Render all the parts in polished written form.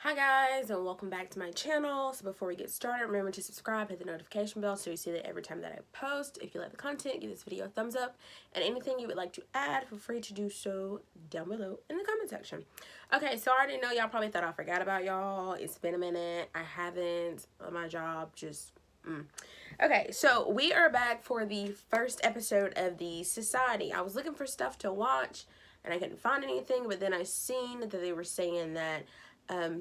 Hi guys, and welcome back to my channel. So before we get started, remember to subscribe, hit the notification bell so you see that every time that I post. If you like the content, give this video a thumbs up, and anything you would like to add, feel free to do so down below in the comment section. Okay, so I already know y'all probably thought I forgot about y'all. It's been a minute. I haven't. My job just Okay, so we are back for the first episode of the Society. I was looking for stuff to watch and I couldn't find anything, but then I seen that they were saying that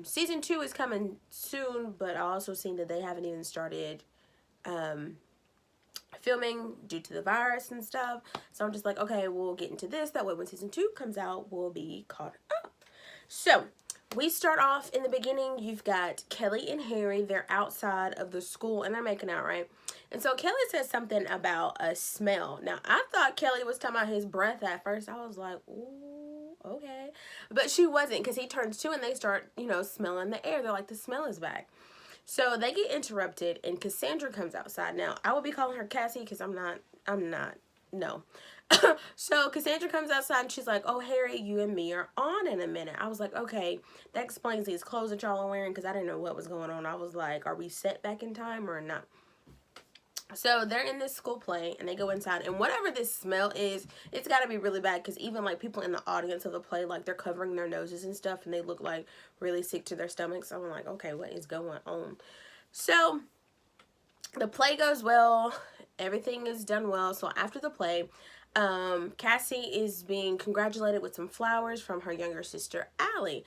season 2 is coming soon, but I also seen that they haven't even started filming due to the virus and stuff. So I'm just like, okay, we'll get into this. That way when season 2 comes out, we'll be caught up. So we start off in the beginning. You've got Kelly and Harry. They're outside of the school and they're making out, right? And so Kelly says something about a smell. Now, I thought Kelly was talking about his breath at first. I was like, ooh, okay. But she wasn't, because he turns to and they start, smelling the air. They're like, the smell is back. So they get interrupted and Cassandra comes outside. Now, I will be calling her Cassie because I'm not, no. So Cassandra comes outside and she's like, oh, Harry, you and me are on in a minute. I was like, okay, that explains these clothes that y'all are wearing, because I didn't know what was going on. I was like, are we set back in time or not? So they're in this school play and they go inside, and whatever this smell is, it's got to be really bad, because even like people in the audience of the play, like they're covering their noses and stuff and they look like really sick to their stomachs. So I'm like, okay, what is going on? So the play goes well, everything is done well. So after the play, Cassie is being congratulated with some flowers from her younger sister Allie.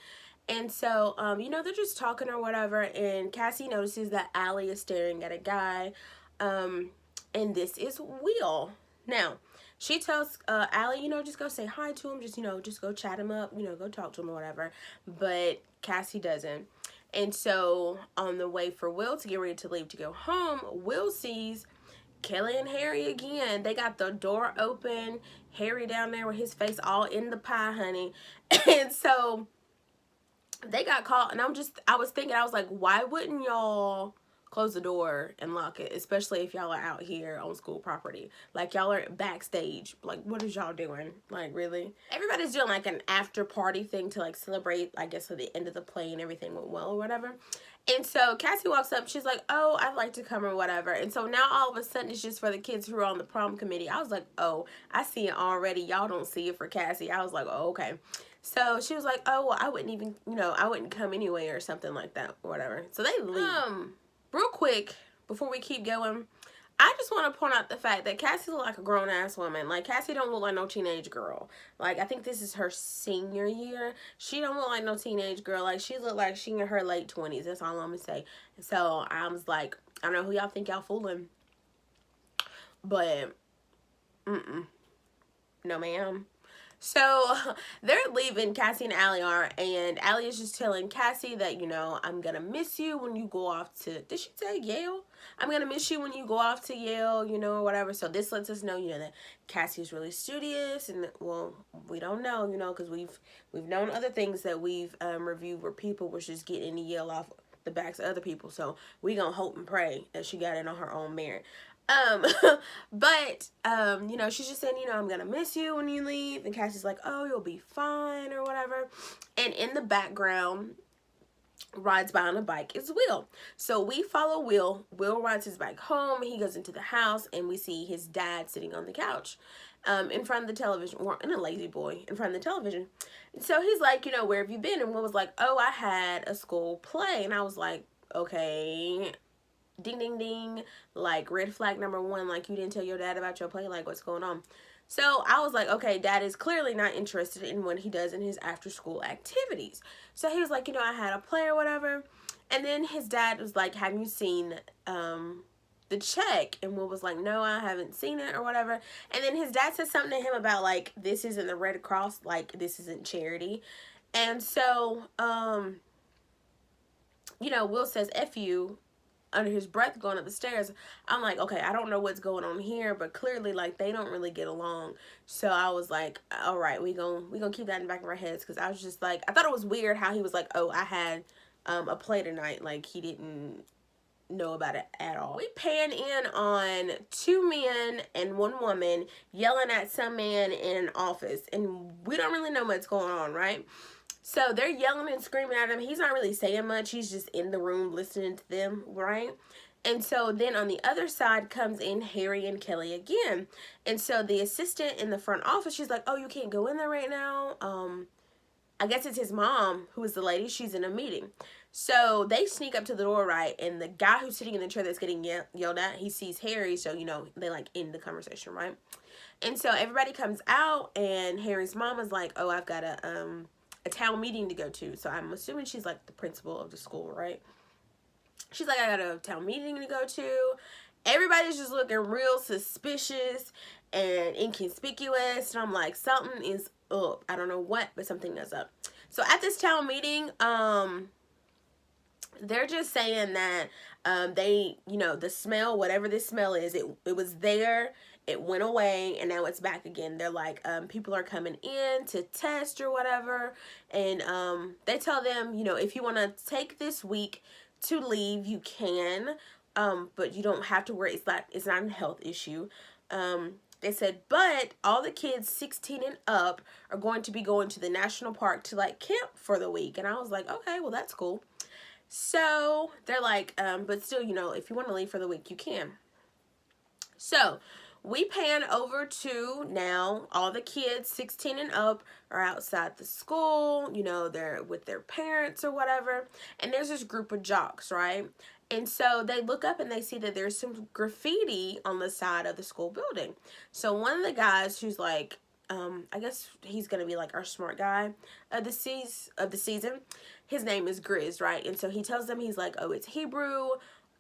And so they're just talking or whatever, and Cassie notices that Allie is staring at a guy, and this is Will. Now she tells Allie, just go say hi to him, just go chat him up, go talk to him or whatever. But Cassie doesn't. And so on the way for Will to get ready to leave to go home, Will sees Kelly and Harry again. They got the door open, Harry down there with his face all in the pie, honey. And so they got caught, and I was thinking, I was like, why wouldn't y'all close the door and lock it, especially if y'all are out here on school property? Like, y'all are backstage. Like, what is y'all doing? Like, really? Everybody's doing like an after party thing to like celebrate, I guess, at the end of the play and everything went well or whatever. And so Cassie walks up, she's like, oh, I'd like to come or whatever. And so now all of a sudden it's just for the kids who are on the prom committee. I was like, oh, I see it already. Y'all don't see it for Cassie. I was like, oh, okay. So she was like, oh, well, I wouldn't even, I wouldn't come anyway or something like that, or whatever. So they leave. Real quick, before we keep going, I just want to point out the fact that Cassie look like a grown-ass woman. Like, Cassie don't look like no teenage girl. Like, I think this is her senior year. She don't look like no teenage girl. Like, she look like she in her late 20s. That's all I'm going to say. So, I was like, I don't know who y'all think y'all fooling. But, no, ma'am. So they're leaving, Cassie and Allie are, and Allie is just telling Cassie that, I'm going to miss you when you go off to, did she say Yale? I'm going to miss you when you go off to Yale, or whatever. So this lets us know, that Cassie is really studious, and, well, we don't know, because we've known other things that we've reviewed where people was just getting into Yale off the backs of other people. So we going to hope and pray that she got it on her own merit. But she's just saying, I'm gonna miss you when you leave, and Cassie's like, oh, you'll be fine or whatever. And in the background, rides by on a bike is Will. So we follow Will. Will rides his bike home. He goes into the house, and we see his dad sitting on the couch in front of the television, or in a lazy boy in front of the television. And so he's like, where have you been? And Will was like, oh, I had a school play. And I was like, okay, ding ding ding, like red flag number 1, like you didn't tell your dad about your play, like what's going on? So I was like, okay, dad is clearly not interested in what he does in his after school activities. So he was like, I had a play or whatever. And then his dad was like, have you seen the check? And Will was like, no, I haven't seen it or whatever. And then his dad said something to him about like, this isn't the Red Cross, like this isn't charity. And so Will says F you under his breath going up the stairs. I'm like, okay, I don't know what's going on here, but clearly like they don't really get along. So I was like, all right, we gonna keep that in the back of our heads, because I was just like, I thought it was weird how he was like, oh, I had a play tonight, like he didn't know about it at all. We pan in on 2 men and 1 woman yelling at some man in an office, and we don't really know what's going on, right? So they're yelling and screaming at him. He's not really saying much. He's just in the room listening to them, right? And so then on the other side comes in Harry and Kelly again. And so the assistant in the front office, she's like, oh, you can't go in there right now. I guess it's his mom, who is the lady. She's in a meeting. So they sneak up to the door, right? And the guy who's sitting in the chair that's getting yelled at, he sees Harry. So, you know, they like end the conversation, right? And so everybody comes out, and Harry's mom is like, oh, I've got a town meeting to go to. So I'm assuming she's like the principal of the school, right? She's like, I got a town meeting to go to. Everybody's just looking real suspicious and inconspicuous. And I'm like, something is up. I don't know what, but something is up. So at this town meeting, they're just saying that they, you know, the smell, whatever this smell is, it was there, it went away, and now it's back again. They're like, people are coming in to test or whatever, and they tell them, you know, if you want to take this week to leave, you can, but you don't have to worry. It's not a health issue. They said, but all the kids 16 and up are going to be going to the national park to like camp for the week. And I was like, okay, well, that's cool. So they're like, but still, you know, if you want to leave for the week, you can. So we pan over to now all the kids 16 and up are outside the school, you know, they're with their parents or whatever. And there's this group of jocks, right? And so they look up and they see that there's some graffiti on the side of the school building. So one of the guys who's like, I guess he's going to be like our smart guy of the season. His name is Grizz, right? And so he tells them, he's like, oh, it's Hebrew.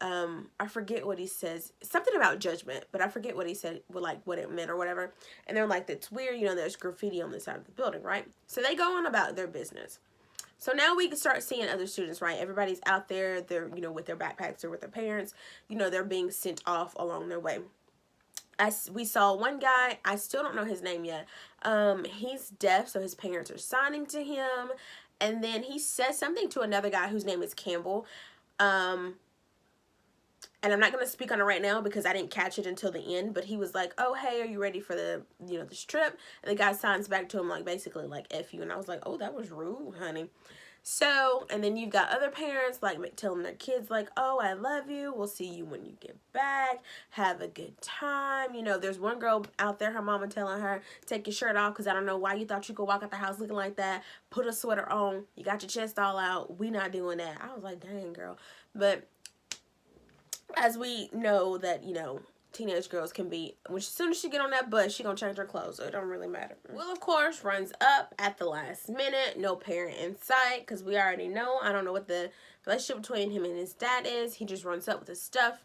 I forget what he says. Something about judgment, but I forget what he said, like what it meant or whatever. And they're like, that's weird. You know, there's graffiti on the side of the building, right? So they go on about their business. So now we can start seeing other students, right? Everybody's out there. They're, you know, with their backpacks or with their parents. You know, they're being sent off along their way. We saw one guy, I still don't know his name yet. He's deaf, so his parents are signing to him. And then he says something to another guy whose name is Campbell. And I'm not going to speak on it right now because I didn't catch it until the end. But he was like, oh, hey, are you ready for the, you know, this trip? And the guy signs back to him, like, basically, like, F you. And I was like, oh, that was rude, honey. So, and then you've got other parents, like, telling their kids, like, oh, I love you. We'll see you when you get back. Have a good time. You know, there's one girl out there, her mama telling her, take your shirt off because I don't know why you thought you could walk out the house looking like that. Put a sweater on. You got your chest all out. We not doing that. I was like, dang, girl. But as we know that, you know, teenage girls can be, as soon as she get on that bus, she gonna change her clothes, so it don't really matter. Will, of course, runs up at the last minute, no parent in sight, because we already know, I don't know what the relationship between him and his dad is. He just runs up with his stuff,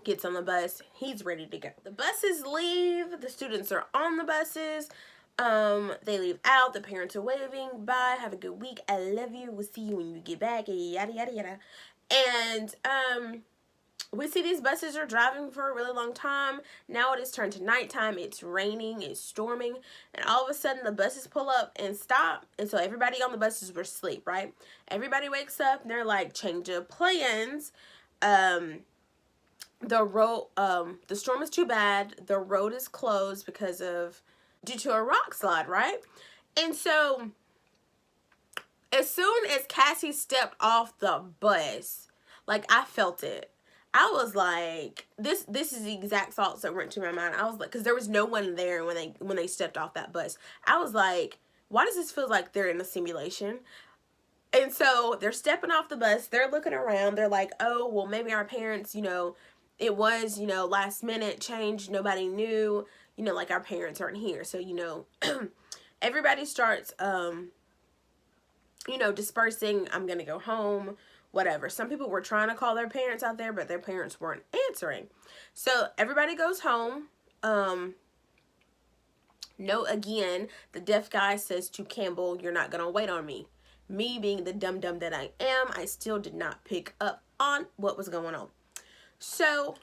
gets on the bus, he's ready to go. The buses leave, the students are on the buses, they leave out, the parents are waving, bye, have a good week, I love you, we'll see you when you get back, yada yada yada. And we see these buses are driving for a really long time. Now it is turned to nighttime. It's raining. It's storming. And all of a sudden, the buses pull up and stop. And so everybody on the buses were asleep, right? Everybody wakes up. And they're like, change of plans. The storm is too bad. The road is closed due to a rock slide, right? And so as soon as Cassie stepped off the bus, like, I felt it. I was like, this is the exact thoughts that went to my mind. I was like, because there was no one there when they stepped off that bus. I was like, why does this feel like they're in a simulation? And so they're stepping off the bus. They're looking around. They're like, oh, well, maybe our parents, you know, it was, you know, last minute change. Nobody knew, you know, like our parents aren't here. So, you know, everybody starts, you know, dispersing. I'm going to go home. Whatever. Some people were trying to call their parents out there, but their parents weren't answering. So everybody goes home. No, again, the deaf guy says to Campbell, you're not going to wait on me. Me being the dum-dum that I am, I still did not pick up on what was going on. So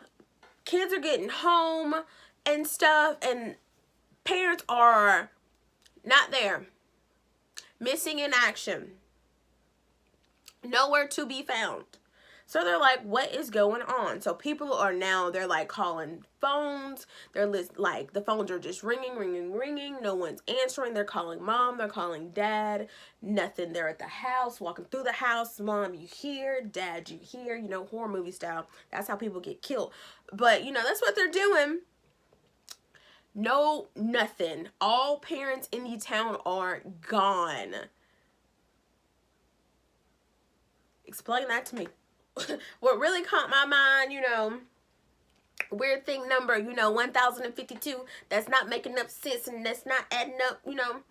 kids are getting home and stuff, and parents are not there. Missing in action. Nowhere to be found. So they're like, what is going on? So people are now, they're like calling phones. They're like, the phones are just ringing, ringing, ringing. No one's answering. They're calling mom. They're calling dad. Nothing. They're at the house, walking through the house. Mom, you here? Dad, you here? You know, horror movie style. That's how people get killed. But, you know, that's what they're doing. No, nothing. All parents in the town are gone. Explain that to me. What really caught my mind, you know, weird thing number, you know, 1052, that's not making up sense and that's not adding up, you know.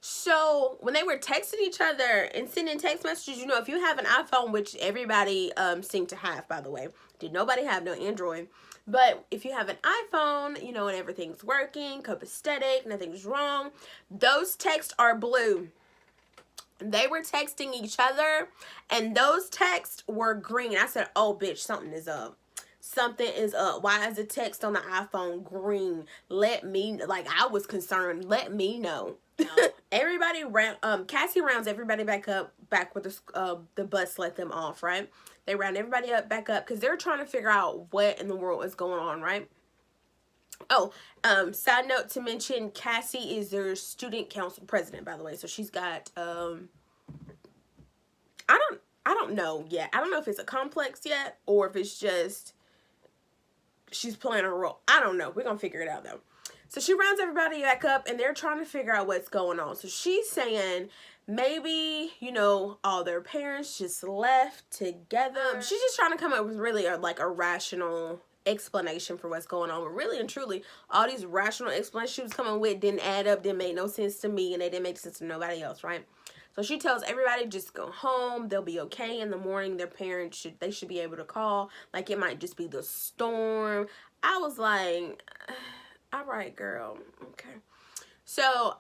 So when they were texting each other and sending text messages, you know, if you have an iPhone, which everybody seemed to have, by the way, did nobody have no Android, but if you have an iPhone, you know, and everything's working, copacetic, nothing's wrong, those texts are blue. They were texting each other, and those texts were green. I said, oh, bitch, something is up. Something is up. Why is the text on the iPhone green? Let me, like, I was concerned. Let me know. Everybody, Cassie rounds everybody back with the bus let them off, right? They round everybody back up, because they're trying to figure out what in the world is going on, right? Oh, side note to mention, Cassie is their student council president, by the way. So she's got, I don't know yet. I don't know if it's a complex yet, or if it's just, she's playing a role. I don't know. We're going to figure it out, though. So she rounds everybody back up, and they're trying to figure out what's going on. So she's saying, maybe, you know, all their parents just left together. She's just trying to come up with really a rational explanation for what's going on. But really and truly, all these rational explanations she was coming with didn't add up, didn't make no sense to me, and they didn't make sense to nobody else, right? So she tells everybody, just go home, they'll be okay in the morning. Their parents should be able to call, like it might just be the storm. I was like, all right, girl, okay. So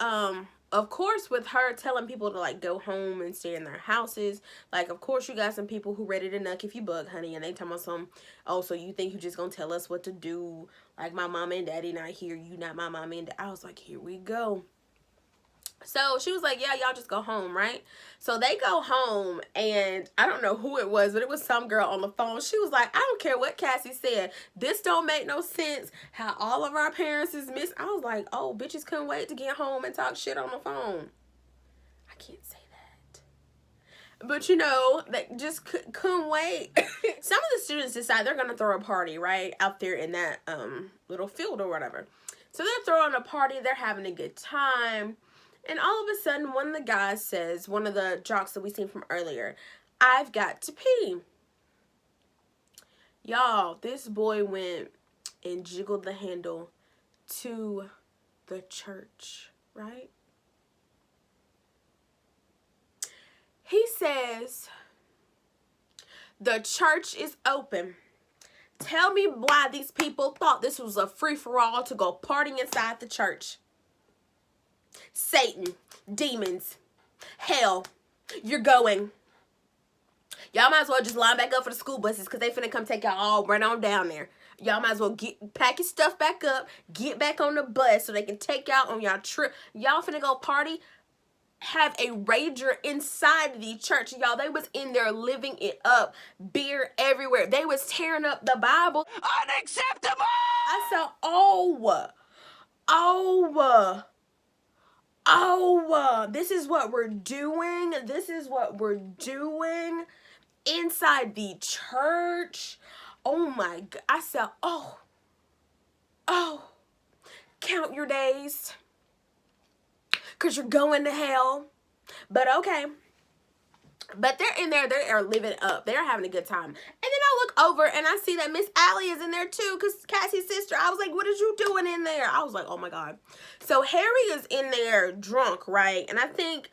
of course, with her telling people to, like, go home and stay in their houses, like, of course, you got some people who ready to nuck if you bug, honey, and they tell me some, oh, so you think you just gonna tell us what to do? Like, my mama and daddy not here, you not my mama and daddy. I was like, here we go. So she was like, yeah, y'all just go home, right? So they go home, and I don't know who it was, but it was some girl on the phone. She was like, I don't care what Cassie said. This don't make no sense. How all of our parents is missing. I was like, oh, bitches couldn't wait to get home and talk shit on the phone. I can't say that. But, you know, they just couldn't wait. Some of the students decide they're going to throw a party, right, out there in that little field or whatever. So they're throwing a party. They're having a good time. And all of a sudden, one of the guys says, one of the jocks that we seen from earlier, I've got to pee. Y'all, this boy went and jiggled the handle to the church, right? He says, the church is open. Tell me why these people thought this was a free-for-all to go partying inside the church. Satan, demons, hell, you're going. Y'all might as well just line back up for the school buses, because they finna come take y'all all right on down there. Y'all might as well pack your stuff back up, get back on the bus so they can take y'all on y'all trip. Y'all finna go party, have a rager inside the church. Y'all, they was in there living it up. Beer everywhere. They was tearing up the Bible. Unacceptable! I said, oh, this is what we're doing. This is what we're doing inside the church. Oh my God. I said, oh, count your days, because you're going to hell. But okay. But they're in there. They are living up. They're having a good time. And then I look over and I see that Miss Allie is in there too, because Cassie's sister. I was like, what is you doing in there? I was like, oh my God. So Harry is in there drunk, right? And I think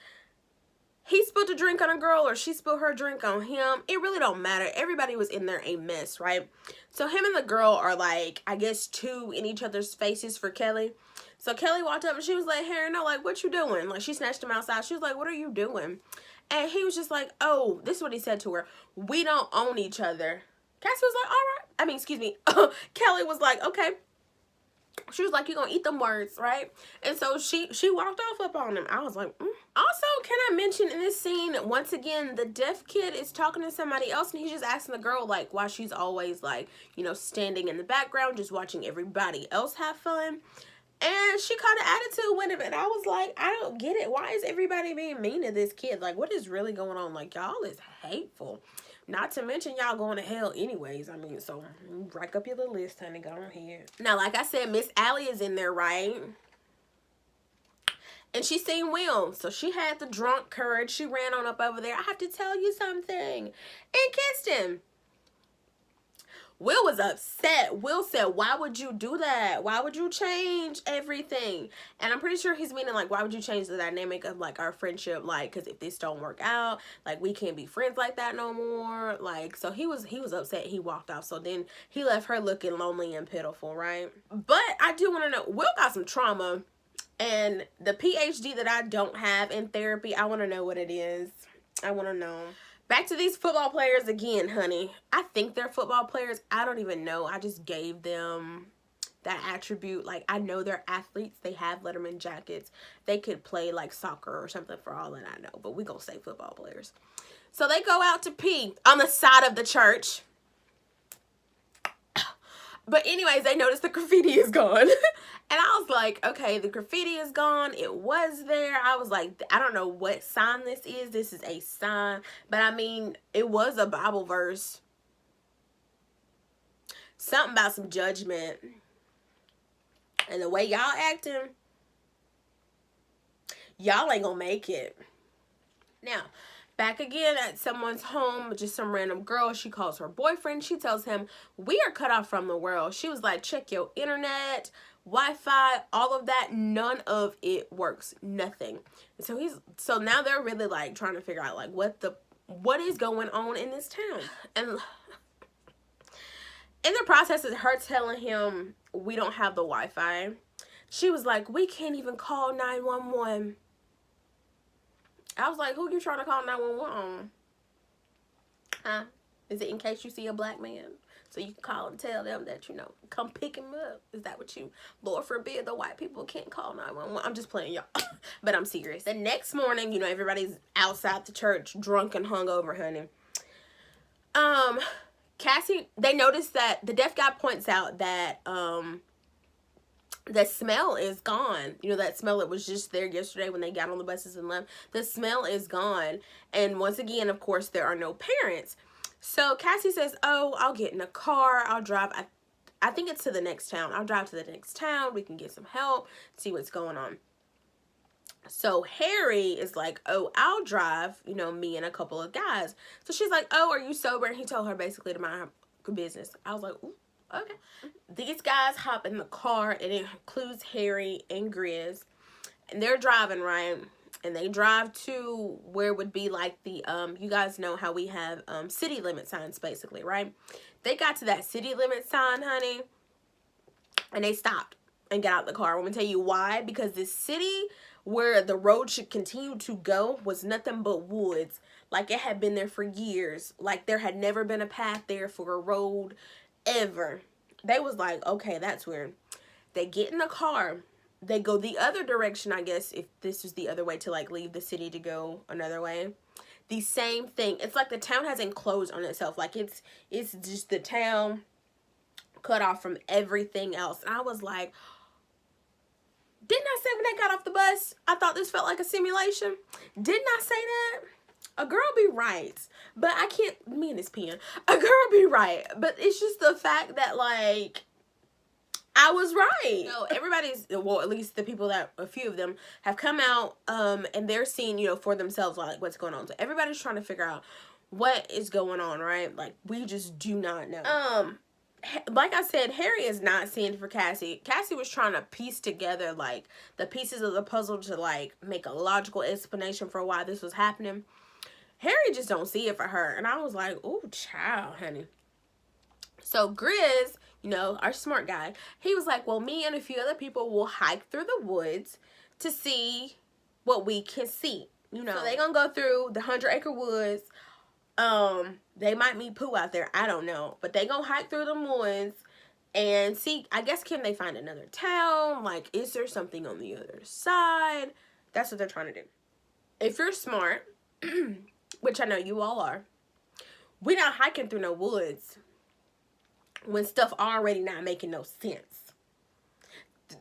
he spilled a drink on a girl, or she spilled her drink on him. It really don't matter. Everybody was in there a mess, right? So him and the girl are like, I guess, two in each other's faces for Kelly. So Kelly walked up and she was like, Harry, no, like, what you doing? Like, she snatched him outside. She was like, what are you doing? And he was just like, oh, this is what he said to her. We don't own each other. Cassie was like, all right. I mean, excuse me. Kelly was like, okay. She was like, you gonna eat them words, right? And so she walked off up on him. I was like, Also, can I mention in this scene, once again, the deaf kid is talking to somebody else, and he's just asking the girl, like, why she's always, like, you know, standing in the background, just watching everybody else have fun. And she caught an attitude with him, and I was like, I don't get it. Why is everybody being mean to this kid? Like, what is really going on? Like, y'all is hateful. Not to mention y'all going to hell anyways. I mean, so rack up your little list, honey. Go ahead. Now, like I said, Miss Allie is in there, right? And she seen Will. So she had the drunk courage. She ran on up over there. I have to tell you something. And kissed him. Will was upset. Will said, why would you do that? Why would you change everything? And I'm pretty sure he's meaning, like, why would you change the dynamic of, like, our friendship? Like, because if this don't work out, like, we can't be friends like that no more. Like, so he was upset. He walked off. So then he left her looking lonely and pitiful, right? But I do want to know, Will got some trauma. And the PhD that I don't have in therapy, I want to know what it is. I want to know. Back to these football players again, honey. I think they're football players. I don't even know. I just gave them that attribute. Like, I know they're athletes. They have Letterman jackets. They could play, like, soccer or something for all that I know. But we gonna say football players. So they go out to pee on the side of the church. But anyways, they notice the graffiti is gone. And I was like, okay, the graffiti is gone. It was there. I was like, I don't know what sign this is. This is a sign. But I mean, it was a Bible verse. Something about some judgment. And the way y'all acting, y'all ain't gonna make it. Now, back again at someone's home, just some random girl. She calls her boyfriend. She tells him, we are cut off from the world. She was like, check your internet, Wi-Fi, all of that. None of it works. Nothing. And so now they're really like trying to figure out like what is going on in this town. And in the process of her telling him we don't have the Wi-Fi, she was like, we can't even call 911. I was like, who you trying to call 911 on? Huh? Is it in case you see a black man? So you can call and tell them that, you know, come pick him up. Is that what you... Lord forbid the white people can't call 911. I'm just playing, y'all. But I'm serious. The next morning, you know, everybody's outside the church, drunk and hungover, honey. Cassie, they noticed that the deaf guy points out that, the smell is gone. You know, that smell that was just there yesterday when they got on the buses and left. The smell is gone. And once again, of course, there are no parents. So Cassie says, oh, I'll get in a car. I'll drive. I think it's to the next town. I'll drive to the next town. We can get some help, see what's going on. So Harry is like, oh, I'll drive, you know, me and a couple of guys. So she's like, oh, are you sober? And he told her basically to mind her business. I was like, ooh. Okay. These guys hop in the car, and it includes Harry and Grizz. And they're driving, right? And they drive to where would be like the, you guys know how we have city limit signs, basically, right? They got to that city limit sign, honey, and they stopped and got out the car. I'm going to tell you why. Because this city where the road should continue to go was nothing but woods. Like, it had been there for years. Like, there had never been a path there for a road ever. They was like, okay, that's weird. They get in the car. They go the other direction, I guess, if this is the other way to, like, leave the city to go another way. The same thing. It's like the town has enclosed on itself. Like, it's just the town cut off from everything else. And I was like, didn't I say when they got off the bus, I thought this felt like a simulation? Didn't I say that? A girl be right, but I can't, me and this pen, a girl be right, but it's just the fact that, like, I was right. So everybody's, well, at least the people that, a few of them, have come out, and they're seeing, you know, for themselves, like, what's going on. So everybody's trying to figure out what is going on, right? Like, we just do not know. Like I said, Harry is not seeing for Cassie. Cassie was trying to piece together, like, the pieces of the puzzle to, like, make a logical explanation for why this was happening. Harry just don't see it for her. And I was like, ooh, child, honey. So Grizz, you know, our smart guy, he was like, well, me and a few other people will hike through the woods to see what we can see. You know, so they gonna go through the 100-acre woods. They might meet Pooh out there. I don't know. But they gonna hike through the woods and see, I guess, can they find another town? Like, is there something on the other side? That's what they're trying to do. If you're smart, which I know you all are, we're not hiking through no woods when stuff already not making no sense.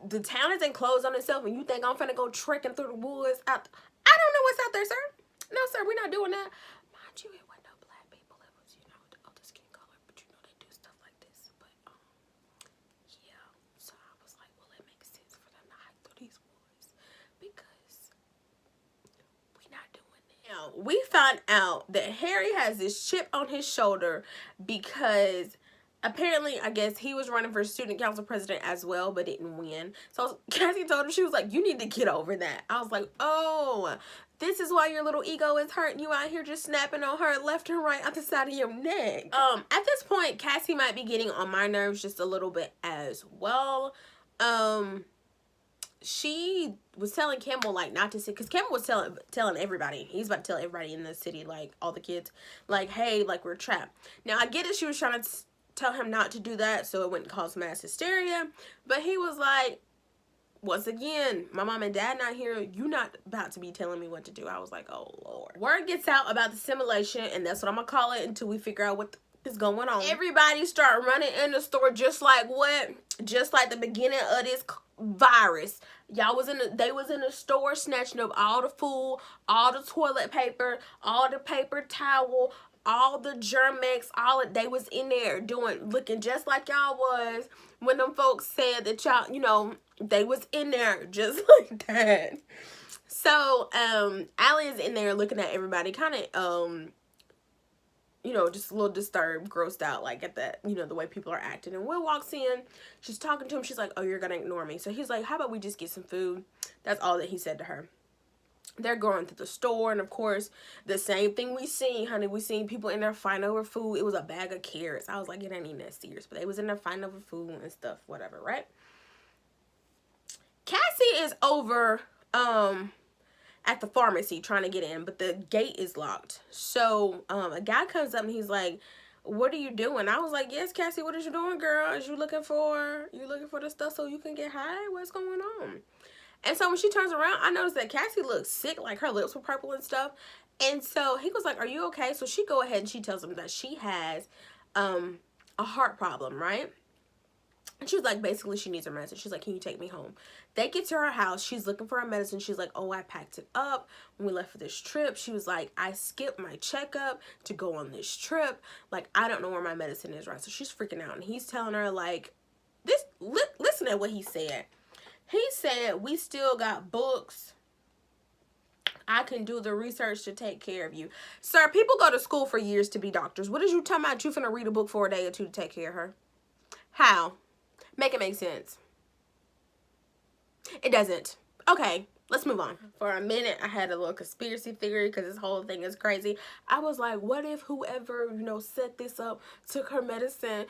The town is enclosed on itself, and you think I'm finna go trekking through the woods out? I don't know what's out there, sir. No, sir, we're not doing that. Mind you, it wasn't no black people. It was, you know, the other skin color, but you know they do stuff like this. But yeah. So I was like, well, it makes sense for them to hike through these woods because we're not doing that. Now we found out that Harry has this chip on his shoulder because apparently, I guess he was running for student council president as well, but didn't win. So Cassie told him, she was like, you need to get over that. I was like, oh, this is why your little ego is hurting you out here just snapping on her left and right out the side of your neck. At this point, Cassie might be getting on my nerves just a little bit as well. She was telling Campbell, like, not to sit, because Campbell was telling everybody. He's about to tell everybody in the city, like, all the kids, like, hey, like, we're trapped. Now, I get it. She was trying to tell him not to do that so it wouldn't cause mass hysteria, but he was like, once again, my mom and dad not here, you not about to be telling me what to do. I was like, oh Lord. Word gets out about the simulation, and that's what I'm gonna call it until we figure out what is going on. Everybody start running in the store just like what? Just like the beginning of this virus. Y'all was they was in the store snatching up all the food, all the toilet paper, all the paper towel, all the Germex, they was in there looking just like y'all was when them folks said that y'all, you know, they was in there just like that. So, Allie is in there looking at everybody kind of, you know, just a little disturbed, grossed out, like at that, you know, the way people are acting. And Will walks in, she's talking to him, she's like, oh, you're gonna ignore me. So he's like, how about we just get some food? That's all that he said to her. They're going to the store, and of course, the same thing we seen, honey. We seen people in there fighting over food. It was a bag of carrots. I was like, it ain't even that serious, but they was in there fighting over food and stuff, whatever, right? Cassie is over at the pharmacy trying to get in, but the gate is locked. So a guy comes up and he's like, what are you doing? I was like, yes, Cassie, what is you doing, girl? Is you looking for the stuff so you can get high? What's going on? And so when she turns around, I noticed that Cassie looks sick, like her lips were purple and stuff. And so he was like, are you okay? So she go ahead and she tells him that she has a heart problem, right? And she was like, basically, she needs her medicine. She's like, can you take me home? They get to her house. She's looking for her medicine. She's like, oh, I packed it up when we left for this trip. She was like, I skipped my checkup to go on this trip. Like, I don't know where my medicine is, right? So she's freaking out. And he's telling her, like, listen to what he said. He said, we still got books. I can do the research to take care of you. Sir, people go to school for years to be doctors. What is you talking about? You finna read a book for a day or two to take care of her? How? Make it make sense. It doesn't. Okay, let's move on. For a minute, I had a little conspiracy theory because this whole thing is crazy. I was like, what if whoever, you know, set this up took her medicine?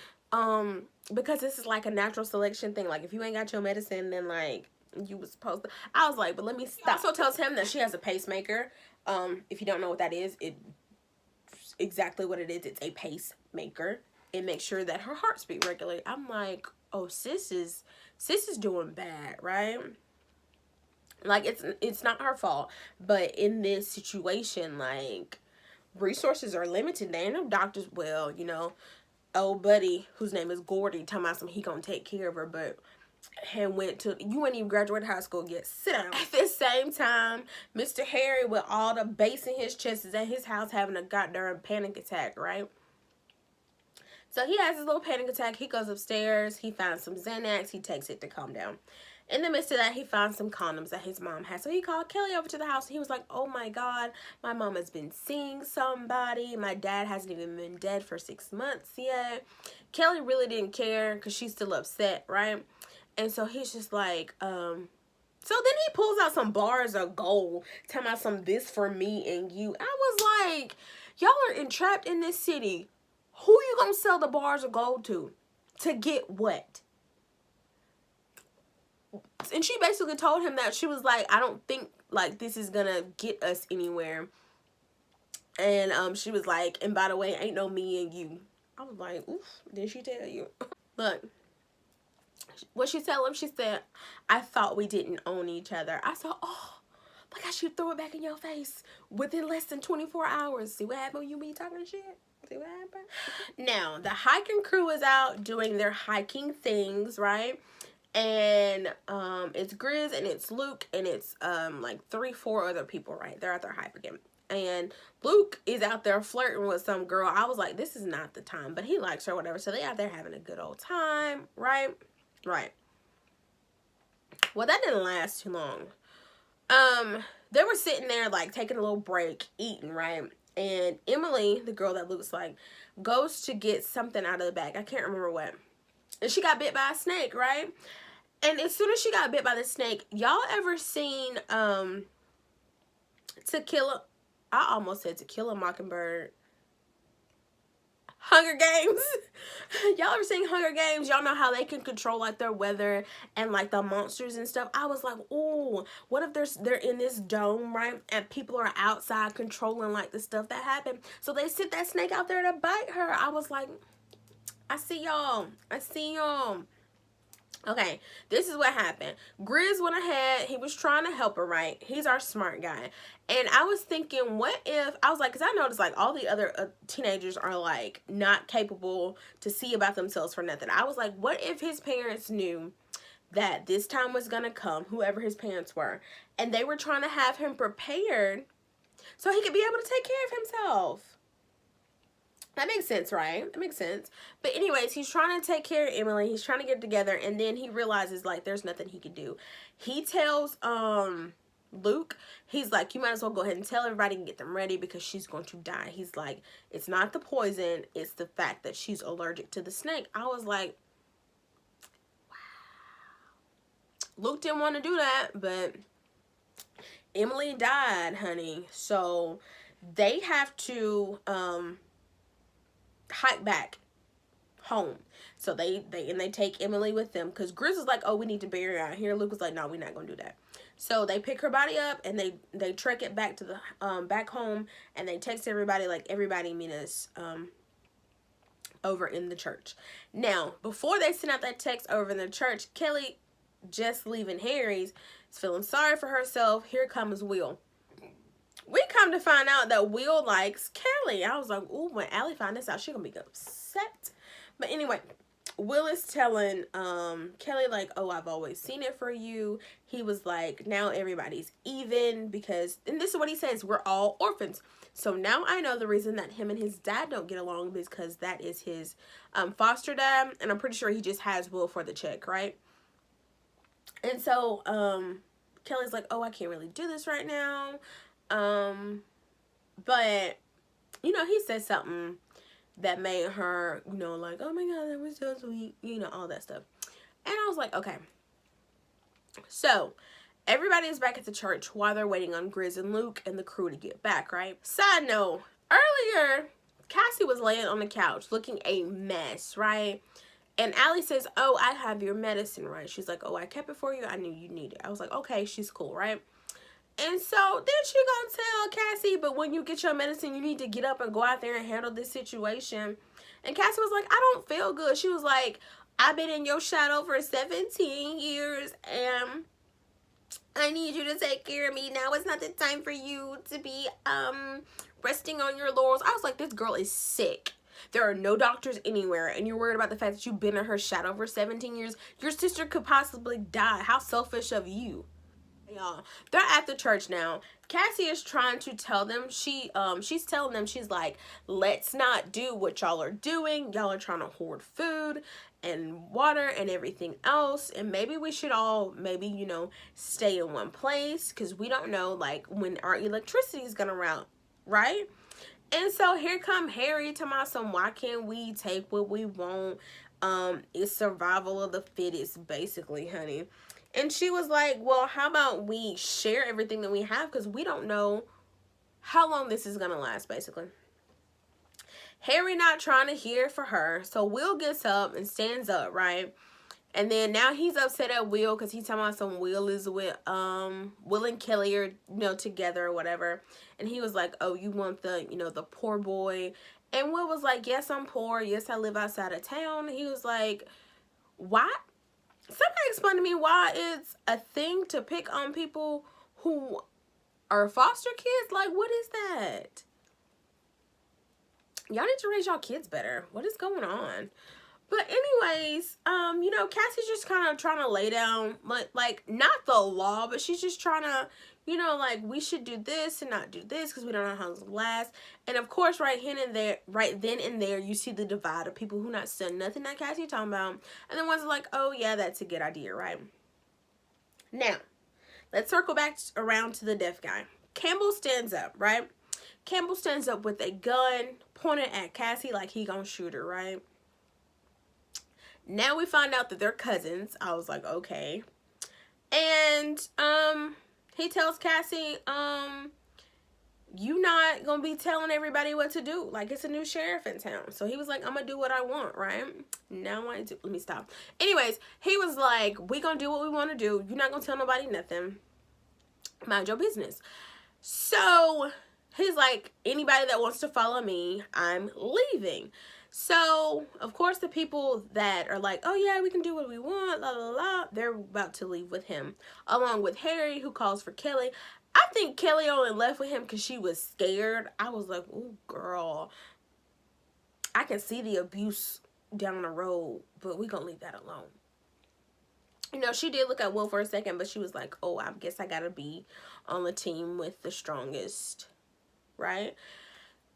Because this is like a natural selection thing. Like, if you ain't got your medicine, then like you was supposed to. I was like, but let me stop. Also tells him that she has a pacemaker. If you don't know what that is, exactly what it is. It's a pacemaker. It makes sure that her heart's beat regularly. I'm like, oh, sis is doing bad, right? Like, it's not her fault, but in this situation, like, resources are limited. They ain't no doctors. Well, you know, old buddy whose name is Gordy talking about he gonna take care of her, but he went to, you ain't even graduated high school yet. Sit down. At the same time, Mr. Harry with all the bass in his chest is at his house having a goddamn panic attack, right? So he has his little panic attack. He goes upstairs. He finds some Xanax. He takes it to calm down. In the midst of that, he finds some condoms that his mom has. So he called Kelly over to the house. He was like, oh my God, my mom has been seeing somebody. My dad hasn't even been dead for 6 months yet. Kelly really didn't care because she's still upset, right? And so he's just like, so then he pulls out some bars of gold, talking about some this for me and you. I was like, y'all are entrapped in this city. Who you gonna sell the bars of gold to? To get what? And she basically told him that she was like, I don't think like this is gonna get us anywhere. And she was like, and by the way, ain't no me and you. I was like, oof, did she tell you? Look, What she tell him? She said, I thought we didn't own each other. I said, oh, look how she threw it back in your face within less than 24 hours. See what happened when you be talking shit? See what happened? Now, the hiking crew is out doing their hiking things, right? And it's Grizz and it's Luke and it's like 3-4 other people, right? They're out there hiking. And Luke is out there flirting with some girl. I was like, this is not the time, but he likes her, whatever. So they out there having a good old time, right? Right. Well, that didn't last too long. They were sitting there like taking a little break, eating, right? And Emily, the girl that Luke's like, goes to get something out of the bag. I can't remember what. And she got bit by a snake, right? And as soon as she got bit by the snake, y'all ever seen To Kill a, I almost said To Kill a Mockingbird. Hunger Games. Y'all ever seen Hunger Games? Y'all know how they can control like their weather and like the monsters and stuff. I was like, oh, what if they're in this dome, right? And people are outside controlling like the stuff that happened. So they sent that snake out there to bite her. I was like, I see y'all. I see y'all. Okay, this is what happened. Grizz went ahead. He was trying to help her, right? He's our smart guy. And I was thinking, what if, I was like, because I noticed like all the other teenagers are like not capable to see about themselves for nothing. I was like, what if his parents knew that this time was going to come, whoever his parents were, and they were trying to have him prepared so he could be able to take care of himself? That makes sense, right? That makes sense. But anyways, he's trying to take care of Emily. He's trying to get it together. And then he realizes, like, there's nothing he can do. He tells Luke, he's like, you might as well go ahead and tell everybody and get them ready because she's going to die. He's like, it's not the poison. It's the fact that she's allergic to the snake. I was like, wow. Luke didn't want to do that, but Emily died, honey. So they have to hike back home. So they take Emily with them because Grizz is like, oh, we need to bury her out here. Luke was like, no, we're not gonna do that. So they pick her body up and they trek it back to the back home, and they text everybody like, everybody meet us over in the church. Now, before they send out that text over in the church, Kelly, just leaving Harry's, is feeling sorry for herself. Here comes Will. We come to find out that Will likes Kelly. I was like, ooh, when Allie finds this out, she's gonna be upset. But anyway, Will is telling Kelly like, oh, I've always seen it for you. He was like, now everybody's even because, and this is what he says, we're all orphans. So now I know the reason that him and his dad don't get along is because that is his foster dad. And I'm pretty sure he just has Will for the check, right? And so Kelly's like, oh, I can't really do this right now. But, you know, he said something that made her, you know, like, oh my God, that was so sweet, you know, all that stuff. And I was like, okay. So, everybody is back at the church while they're waiting on Grizz and Luke and the crew to get back, right? Side note, earlier, Cassie was laying on the couch looking a mess, right? And Allie says, oh, I have your medicine, right? She's like, oh, I kept it for you. I knew you needed it. I was like, okay, she's cool, right? And so then she gonna tell Cassie, but when you get your medicine, you need to get up and go out there and handle this situation. And Cassie was like, I don't feel good. She was like, I've been in your shadow for 17 years and I need you to take care of me. Now it's not the time for you to be resting on your laurels. I was like, this girl is sick. There are no doctors anywhere, and you're worried about the fact that you've been in her shadow for 17 years. Your sister could possibly die. How selfish of you. Y'all, they're at the church now. Cassie is trying to tell them, she's telling them, she's like, let's not do what y'all are doing. Y'all are trying to hoard food and water and everything else, and maybe we should all you know, stay in one place because we don't know like when our electricity is gonna run, right? And so here come Harry to my son, why can't we take what we want? It's survival of the fittest, basically, honey. And she was like, well, how about we share everything that we have because we don't know how long this is going to last, basically. Harry not trying to hear for her. So Will gets up and stands up, right? And then now he's upset at Will because he's talking about some Will is with, Will and Kelly are, you know, together or whatever. And he was like, oh, you want the, you know, the poor boy. And Will was like, yes, I'm poor. Yes, I live outside of town. He was like, why? somebody explain to me why it's a thing to pick on people who are foster kids. Like, what is that? Y'all need to raise y'all kids better. What is going on? But anyways, you know, Cassie's just kind of trying to lay down, like not the law, but she's just trying to, you know, like, we should do this and not do this because we don't know how it's gonna last. And of course, right then and there, you see the divide of people who not saying nothing that Cassie talking about, and the ones are like, oh yeah, that's a good idea, right? Now, let's circle back around to the deaf guy. Campbell stands up, right? Campbell stands up with a gun pointed at Cassie like he gonna shoot her, right? Now we find out that they're cousins. I was like, okay. And he tells Cassie, you not gonna be telling everybody what to do. Like, it's a new sheriff in town. So he was like, I'm gonna do what I want, right? Now I do. Let me stop. Anyways, he was like, we gonna do what we want to do. You're not gonna tell nobody nothing. Mind your business. So he's like, anybody that wants to follow me, I'm leaving. So, of course, the people that are like, oh, yeah, we can do what we want, la, la, la, they're about to leave with him, along with Harry, who calls for Kelly. I think Kelly only left with him because she was scared. I was like, oh, girl, I can see the abuse down the road, but we gonna leave that alone. You know, she did look at Will for a second, but she was like, oh, I guess I gotta be on the team with the strongest, right?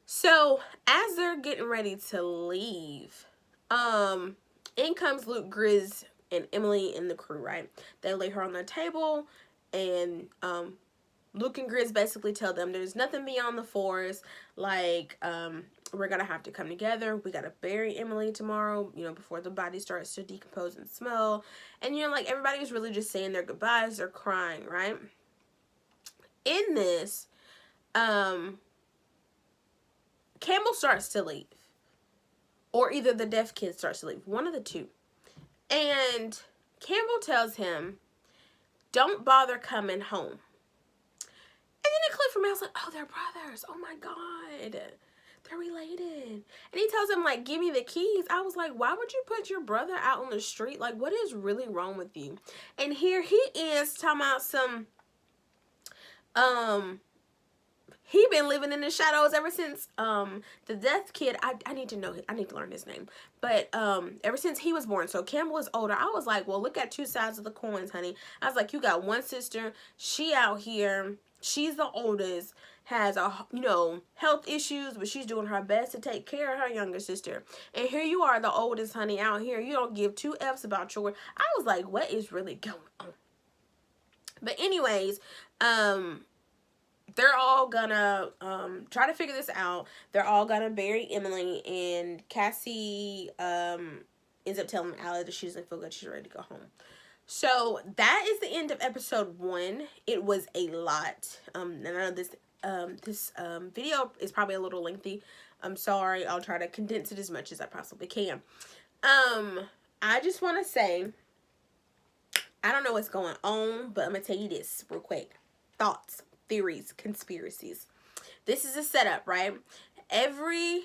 So, as they're getting ready to leave, in comes Luke, Grizz, and Emily and the crew, right? They lay her on the table, and, Luke and Grizz basically tell them there's nothing beyond the forest. Like, we're gonna have to come together. We gotta bury Emily tomorrow, you know, before the body starts to decompose and smell. And, you know, like, everybody's really just saying their goodbyes. They're crying, right? In this, Campbell starts to leave, or either the deaf kid starts to leave, one of the two. And Campbell tells him, don't bother coming home. And then it clicked for me. I was like, oh, they're brothers. Oh my God, they're related. And he tells him, like, give me the keys. I was like, why would you put your brother out on the street? Like, what is really wrong with you? And here he is talking about some, he been living in the shadows ever since the deaf kid. I need to know. I need to learn his name. But ever since he was born. So Campbell is older. I was like, well, look at two sides of the coins, honey. I was like, you got one sister. She out here. She's the oldest. Has you know, health issues, but she's doing her best to take care of her younger sister. And here you are, the oldest, honey, out here. You don't give two F's about your. I was like, what is really going on? But anyways, they're all gonna try to figure this out. They're all gonna bury Emily, and Cassie ends up telling Allie that she doesn't feel good. She's ready to go home. So that is the end of episode 1. It was a lot. And I know this video is probably a little lengthy. I'm sorry. I'll try to condense it as much as I possibly can. I just want to say, I don't know what's going on, but I'm gonna tell you this real quick. Thoughts, theories, conspiracies. This is a setup, right? Every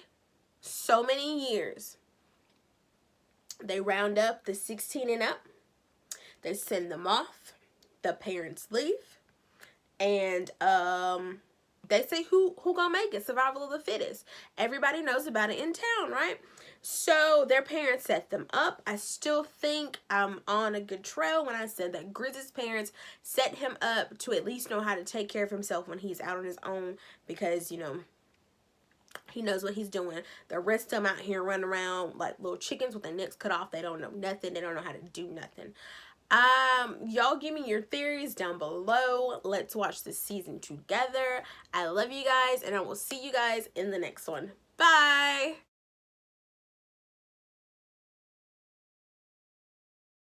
so many years, they round up the 16 and up. They send them off. The parents leave. And they say who gonna make it? Survival of the fittest. Everybody knows about it in town, right? So their parents set them up. I still think I'm on a good trail when I said that Grizz's parents set him up to at least know how to take care of himself when he's out on his own, because, you know, he knows what he's doing. The rest of them out here running around like little chickens with their necks cut off. They don't know nothing. They don't know how to do nothing. Y'all give me your theories down below. Let's watch this season together. I love you guys, and I will see you guys in the next one. Bye!